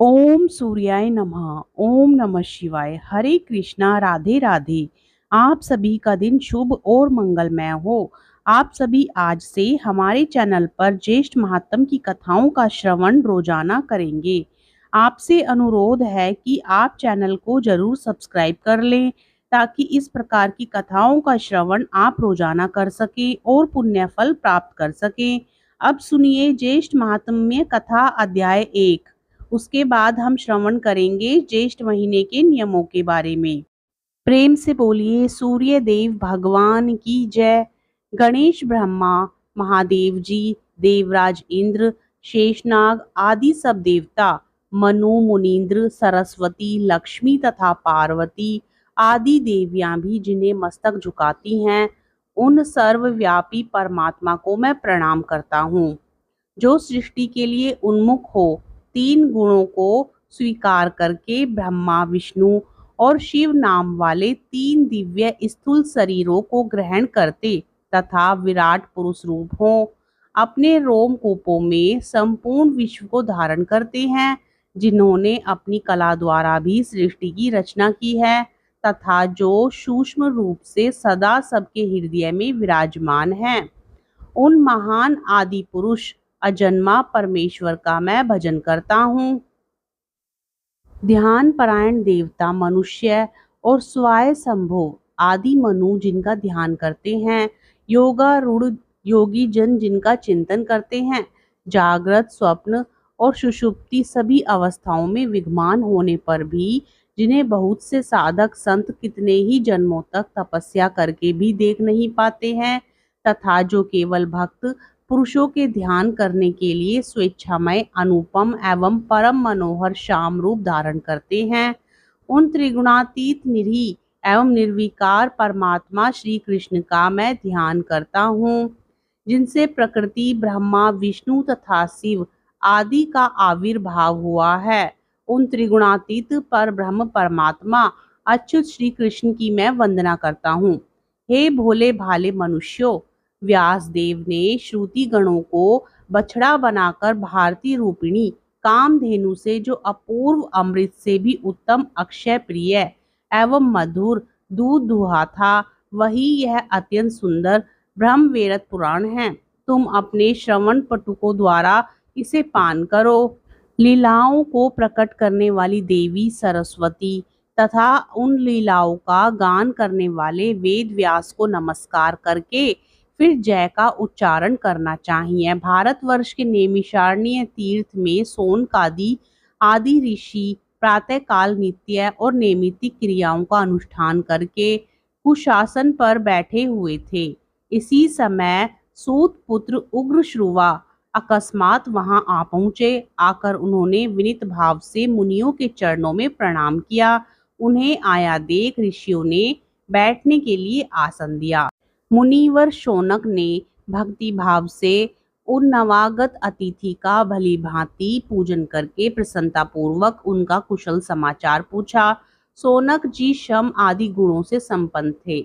ओम सूर्याय नमः। ओम नमः शिवाय। हरे कृष्णा, राधे राधे। आप सभी का दिन शुभ और मंगलमय हो। आप सभी आज से हमारे चैनल पर ज्येष्ठ महात्म की कथाओं का श्रवण रोजाना करेंगे। आपसे अनुरोध है कि आप चैनल को जरूर सब्सक्राइब कर लें ताकि इस प्रकार की कथाओं का श्रवण आप रोजाना कर सकें और पुण्य फल प्राप्त कर सकें। अब सुनिए ज्येष्ठ महात्म्य कथा अध्याय 1। उसके बाद हम श्रवण करेंगे ज्येष्ठ महीने के नियमों के बारे में। प्रेम से बोलिए सूर्य देव भगवान की जय। गणेश, ब्रह्मा, महादेव जी, देवराज इंद्र, शेषनाग आदि सब देवता, मनु, मुनीन्द्र, सरस्वती, लक्ष्मी तथा पार्वती आदि देवियां भी जिन्हें मस्तक झुकाती हैं, उन सर्वव्यापी परमात्मा को मैं प्रणाम करता हूँ। जो सृष्टि के लिए उन्मुख हो, तीन गुणों को स्वीकार करके ब्रह्मा, विष्णु और शिव नाम वाले तीन दिव्य स्थूल शरीरों को ग्रहण करते तथा विराट पुरुष रूप हो, अपने रोम कूपों में संपूर्ण विश्व को धारण करते हैं, जिन्होंने अपनी कला द्वारा भी सृष्टि की रचना की है तथा जो सूक्ष्म रूप से सदा सबके हृदय में विराजमान हैं। उन महान आदि पुरुष अजन्मा परमेश्वर का मैं भजन करता हूँ। ध्यान परायण देवता मनुष्य और स्वाय संभव आदि मनु जिनका ध्यान करते हैं, योगारूढ़ योगी जन जिनका चिंतन करते हैं, जागृत, स्वप्न और सुषुप्ति सभी अवस्थाओं में विद्यमान होने पर भी जिन्हें बहुत से साधक संत कितने ही जन्मों तक तपस्या करके भी देख नहीं पाते हैं, तथा जो केवल भक्त पुरुषों के ध्यान करने के लिए स्वेच्छामय, अनुपम एवं परम मनोहर श्याम रूप धारण करते हैं, उन त्रिगुणातीत, निरीह एवं निर्विकार परमात्मा श्री कृष्ण का मैं ध्यान करता हूँ, जिनसे प्रकृति, ब्रह्मा, विष्णु तथा शिव आदि का आविर्भाव हुआ है। उन त्रिगुणातीत पर ब्रह्म परमात्मा अच्युत श्री कृष्ण की मैं वंदना करता हूँ। हे भोले भाले मनुष्यों, व्यास देव ने श्रुति गणों को बछड़ा बनाकर भारती रूपिणी कामधेनु से जो अपूर्व अमृत से भी उत्तम, अक्षय प्रिय एवं मधुर दूध दुहा था, वही यह अत्यंत सुंदर ब्रह्मवेरत पुराण है। तुम अपने श्रवण पटुकों द्वारा इसे पान करो। लीलाओं को प्रकट करने वाली देवी सरस्वती तथा उन लीलाओं का गान करने वाले वेद व्यास को नमस्कार करके फिर जय का उच्चारण करना चाहिए। भारतवर्ष के नैमिषारण्य तीर्थ में सोनकादि आदि ऋषि प्रातः काल नित्य और नैमित्तिक क्रियाओं का अनुष्ठान करके कुशासन पर बैठे हुए थे। इसी समय सूत पुत्र उग्र श्रुवा अकस्मात वहां आ पहुंचे। आकर उन्होंने विनीत भाव से मुनियों के चरणों में प्रणाम किया। उन्हें आया देख ऋषियों ने बैठने के लिए आसन दिया। मुनिवर शौनक ने भक्ति भाव से उन नवागत अतिथि का भली भांति पूजन करके प्रसन्नता पूर्वक उनका कुशल समाचार पूछा। शौनक जी शम आदि गुणों से संपन्न थे।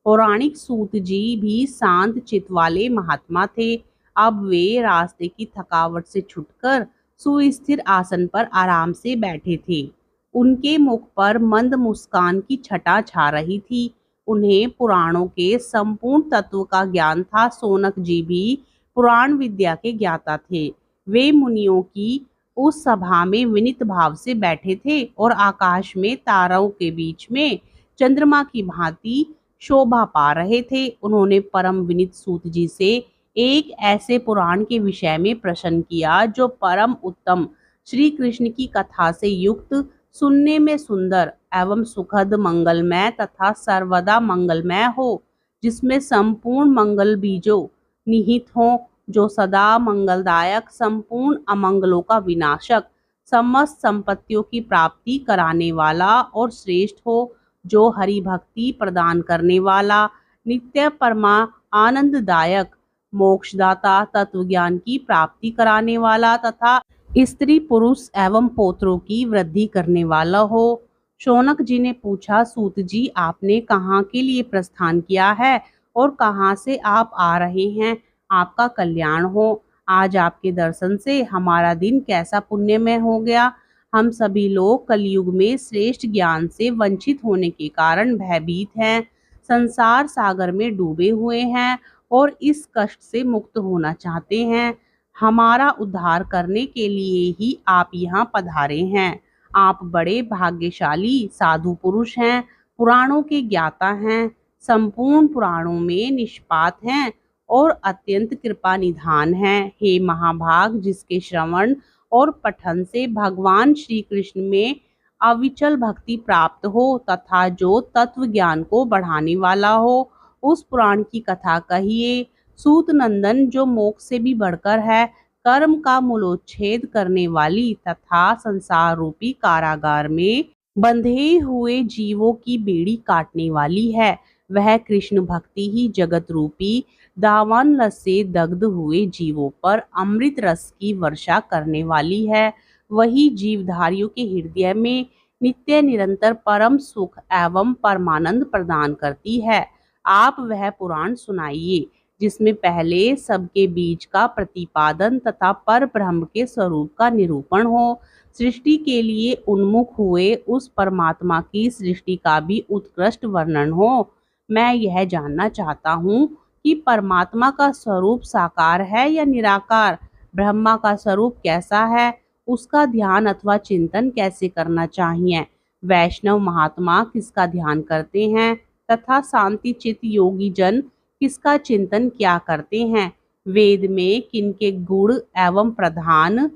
पौराणिक सूत जी भी शांत चित्त वाले महात्मा थे। अब वे रास्ते की थकावट से छुटकर सुस्थिर आसन पर आराम से बैठे थे। उनके मुख पर मंद मुस्कान की छटा छा रही थी। उन्हें पुराणों के संपूर्ण तत्व का ज्ञान था। शौनक जी भी पुराण विद्या के ज्ञाता थे। वे मुनियों की उस सभा में विनीत भाव से बैठे थे और आकाश में तारों के बीच में चंद्रमा की भांति शोभा पा रहे थे। उन्होंने परम विनीत सूत जी से एक ऐसे पुराण के विषय में प्रश्न किया जो परम उत्तम श्री कृष्ण की कथा से युक्त, सुनने में सुंदर एवं सुखद, मंगलमय तथा सर्वदा मंगलमय हो, जिसमें संपूर्ण मंगल बीजों निहित हो, जो सदा मंगलदायक, संपूर्ण अमंगलों का विनाशक, समस्त संपत्तियों की प्राप्ति कराने वाला और श्रेष्ठ हो, जो हरि भक्ति प्रदान करने वाला, नित्य परमा आनंददायक, मोक्षदाता, तत्व ज्ञान की प्राप्ति कराने वाला तथा स्त्री पुरुष एवं पोत्रों की वृद्धि करने वाला हो। शौनक जी ने पूछा, सूत जी, आपने कहाँ के लिए प्रस्थान किया है और कहाँ से आप आ रहे हैं? आपका कल्याण हो। आज आपके दर्शन से हमारा दिन कैसा पुण्यमय हो गया। हम सभी लोग कलयुग में श्रेष्ठ ज्ञान से वंचित होने के कारण भयभीत हैं, संसार सागर में डूबे हुए हैं और इस कष्ट से मुक्त होना चाहते हैं। हमारा उद्धार करने के लिए ही आप यहाँ पधारे हैं। आप बड़े भाग्यशाली साधु पुरुष हैं, पुराणों के ज्ञाता हैं, संपूर्ण पुराणों में निष्पात हैं और अत्यंत कृपा निधान हैं। हे महाभाग, जिसके श्रवण और पठन से भगवान श्री कृष्ण में अविचल भक्ति प्राप्त हो तथा जो तत्व ज्ञान को बढ़ाने वाला हो, उस पुराण की कथा कहिए। सूत नंदन, जो मोक्ष से भी बढ़कर है, कर्म का मूलोच्छेद करने वाली तथा संसार रूपी कारागार में बंधे हुए जीवों की बेड़ी काटने वाली है, वह कृष्ण भक्ति ही जगत रूपी दावान रस से दग्ध हुए जीवों पर अमृत रस की वर्षा करने वाली है। वही जीवधारियों के हृदय में नित्य निरंतर परम सुख एवं परमानंद प्रदान करती है। आप वह पुराण सुनाइए जिसमें पहले सबके बीच का प्रतिपादन तथा पर ब्रह्म के स्वरूप का निरूपण हो। सृष्टि के लिए उन्मुख हुए उस परमात्मा की सृष्टि का भी उत्कृष्ट वर्णन हो। मैं यह जानना चाहता हूँ कि परमात्मा का स्वरूप साकार है या निराकार, ब्रह्मा का स्वरूप कैसा है, उसका ध्यान अथवा चिंतन कैसे करना चाहिए, वैष्णव महात्मा किसका ध्यान करते हैं तथा शांति चित्त योगी जन किसका चिंतन क्या करते हैं, वेद में किनके गुण एवं प्रधान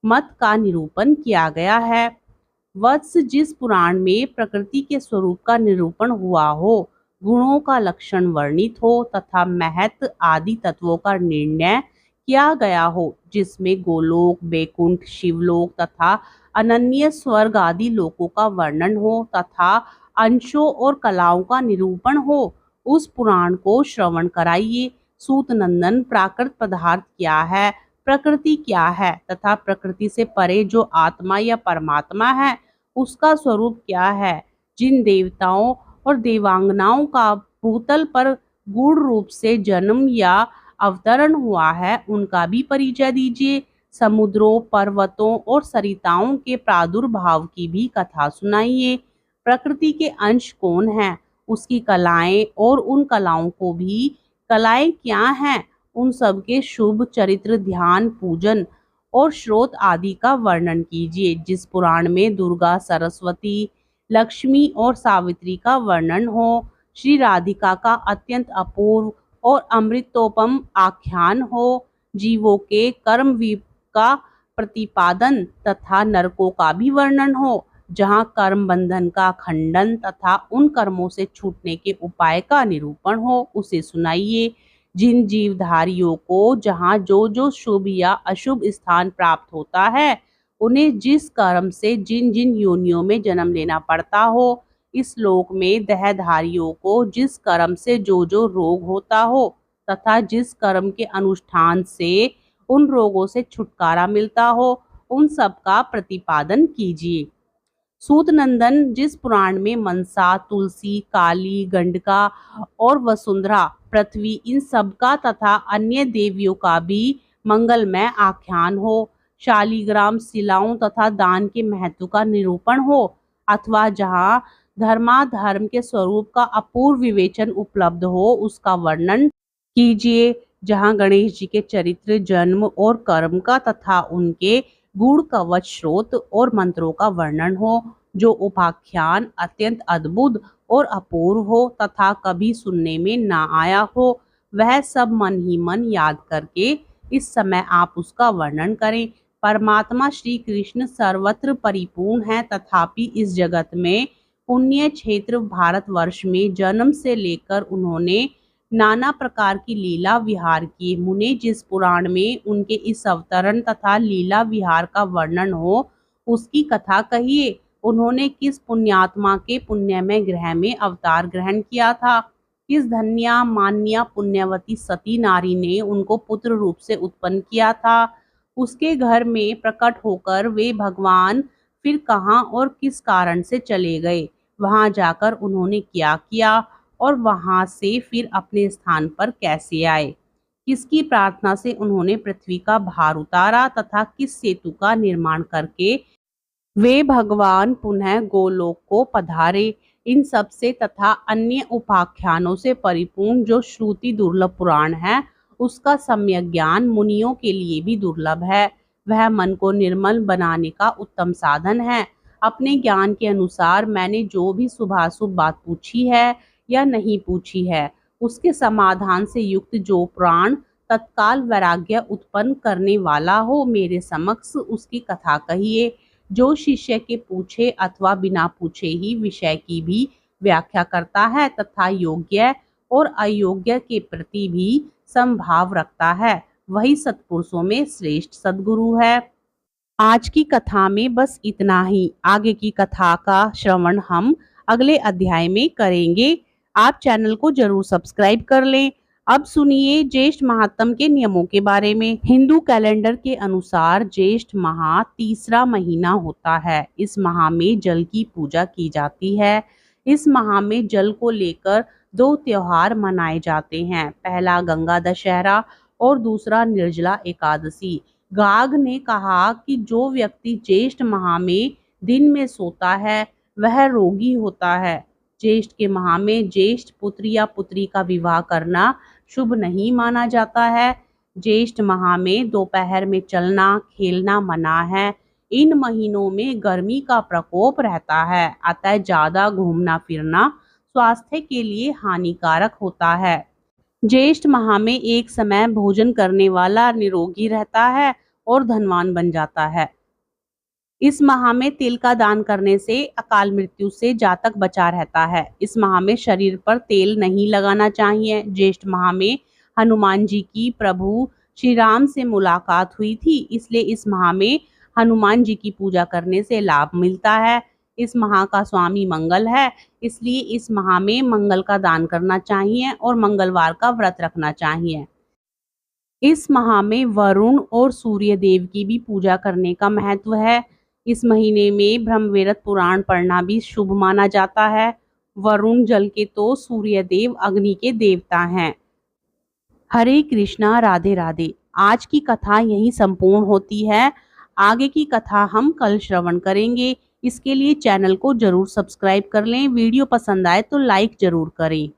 मत का निरूपण किया गया है। वत्स, जिस पुराण में प्रकृति के स्वरूप का निरूपण हुआ हो, गुणों का लक्षण वर्णित हो तथा महत्व आदि तत्वों का निर्णय किया गया हो, जिसमें गोलोक, बैकुंठ, शिवलोक तथा अनन्य स्वर्ग आदि लोकों का वर्णन हो तथा अंशों और कलाओं का निरूपण हो, उस पुराण को श्रवण कराइए। सूत नंदन, प्राकृत पदार्थ क्या है, प्रकृति क्या है तथा प्रकृति से परे जो आत्मा या परमात्मा है, उसका स्वरूप क्या है। जिन देवताओं और देवांगनाओं का भूतल पर गूढ़ रूप से जन्म या अवतरण हुआ है, उनका भी परिचय दीजिए। समुद्रों, पर्वतों और सरिताओं के प्रादुर्भाव की भी कथा सुनाइए। प्रकृति के अंश कौन है, उसकी कलाएं और उन कलाओं को भी कलाएं क्या हैं, उन सब के शुभ चरित्र, ध्यान, पूजन और स्रोत आदि का वर्णन कीजिए। जिस पुराण में दुर्गा, सरस्वती, लक्ष्मी और सावित्री का वर्णन हो, श्री राधिका का अत्यंत अपूर्व और अमृतोपम आख्यान हो, जीवों के कर्म का प्रतिपादन तथा नरकों का भी वर्णन हो, जहाँ कर्म बंधन का खंडन तथा उन कर्मों से छूटने के उपाय का निरूपण हो, उसे सुनाइए। जिन जीवधारियों को जहाँ जो जो शुभ या अशुभ स्थान प्राप्त होता है, उन्हें जिस कर्म से जिन जिन योनियों में जन्म लेना पड़ता हो, इस लोक में देहधारियों को जिस कर्म से जो जो रोग होता हो तथा जिस कर्म के अनुष्ठान से उन रोगों से छुटकारा मिलता हो, उन सब का प्रतिपादन कीजिए। सूत नंदन, जिस पुराण में मनसा, तुलसी, काली, गंडका और वसुंधरा, पृथ्वी, इन सब का तथा अन्य देवियों का भी मंगलमय आख्यान हो, शालिग्राम, शिलाओं तथा दान के महत्व का निरूपण हो, अथवा जहाँ धर्माधर्म के स्वरूप का अपूर्व विवेचन उपलब्ध हो, उसका वर्णन कीजिए। जहाँ गणेश जी के चरित्र, जन्म और कर्म का तथा उनके गूढ़ कवच, स्रोत और मंत्रों का वर्णन हो, जो उपाख्यान अत्यंत अद्भुत और अपूर्व हो तथा कभी सुनने में ना आया हो, वह सब मन ही मन याद करके इस समय आप उसका वर्णन करें। परमात्मा श्री कृष्ण सर्वत्र परिपूर्ण है, तथापि इस जगत में पुण्य क्षेत्र भारतवर्ष में जन्म से लेकर उन्होंने नाना प्रकार की लीला विहार किए। मुने, जिस पुराण में उनके इस अवतरण तथा लीला विहार का वर्णन हो, उसकी कथा कहिए। उन्होंने किस पुण्यात्मा के पुण्यमय ग्रह में अवतार ग्रहण किया था, किस धन्या मान्या पुण्यवती सती नारी ने उनको पुत्र रूप से उत्पन्न किया था, उसके घर में प्रकट होकर वे भगवान फिर कहाँ और किस कारण से चले गए, वहां जाकर उन्होंने क्या किया और वहां से फिर अपने स्थान पर कैसे आए, किसकी प्रार्थना से उन्होंने पृथ्वी का भार उतारा तथा किस सेतु का निर्माण करके वे भगवान पुनः गोलोक को पधारे। इन सब से तथा अन्य उपाख्यानों से परिपूर्ण जो श्रुति दुर्लभ पुराण है, उसका सम्यक ज्ञान मुनियों के लिए भी दुर्लभ है। वह मन को निर्मल बनाने का उत्तम साधन है। अपने ज्ञान के अनुसार मैंने जो भी शुभाशुभ बात पूछी है या नहीं पूछी है, उसके समाधान से युक्त जो पुराण तत्काल वैराग्य उत्पन्न करने वाला हो, मेरे समक्ष उसकी कथा कहिए। जो शिष्य के पूछे अथवा बिना पूछे ही विषय की भी व्याख्या करता है तथा योग्य और अयोग्य के प्रति भी समभाव रखता है, वही सत्पुरुषों में श्रेष्ठ सद्गुरु है। आज की कथा में बस इतना ही। आगे की कथा का श्रवण हम अगले अध्याय में करेंगे। आप चैनल को जरूर सब्सक्राइब कर लें। अब सुनिए ज्येष्ठ महात्म के नियमों के बारे में। हिंदू कैलेंडर के अनुसार ज्येष्ठ माह तीसरा महीना होता है। इस माह में जल की पूजा की जाती है। इस माह में जल को लेकर दो त्योहार मनाए जाते हैं। पहला गंगा दशहरा और दूसरा निर्जला एकादशी। गार्ग ने कहा कि जो व्यक्ति ज्येष्ठ माह में दिन में सोता है वह रोगी होता है। ज्येष्ठ के माह में ज्येष्ठ पुत्र या पुत्री का विवाह करना शुभ नहीं माना जाता है। ज्येष्ठ माह में दोपहर में चलना खेलना मना है। इन महीनों में गर्मी का प्रकोप रहता है, अतः ज्यादा घूमना फिरना स्वास्थ्य के लिए हानिकारक होता है। ज्येष्ठ माह में एक समय भोजन करने वाला निरोगी रहता है और धनवान बन जाता है। इस माह में तिल का दान करने से अकाल मृत्यु से जातक बचा रहता है। इस माह में शरीर पर तेल नहीं लगाना चाहिए। ज्येष्ठ माह में हनुमान जी की प्रभु श्री राम से मुलाकात हुई थी, इसलिए इस माह में हनुमान जी की पूजा करने से लाभ मिलता है। इस माह का स्वामी मंगल है, इसलिए इस माह में मंगल का दान करना चाहिए और मंगलवार का व्रत रखना चाहिए। इस माह में वरुण और सूर्य देव की भी पूजा करने का महत्व है। इस महीने में ब्रह्मवेद पुराण पढ़ना भी शुभ माना जाता है। वरुण जल के तो सूर्य देव अग्नि के देवता हैं। हरे कृष्णा, राधे राधे। आज की कथा यहीं संपूर्ण होती है। आगे की कथा हम कल श्रवण करेंगे। इसके लिए चैनल को जरूर सब्सक्राइब कर लें। वीडियो पसंद आए तो लाइक जरूर करें।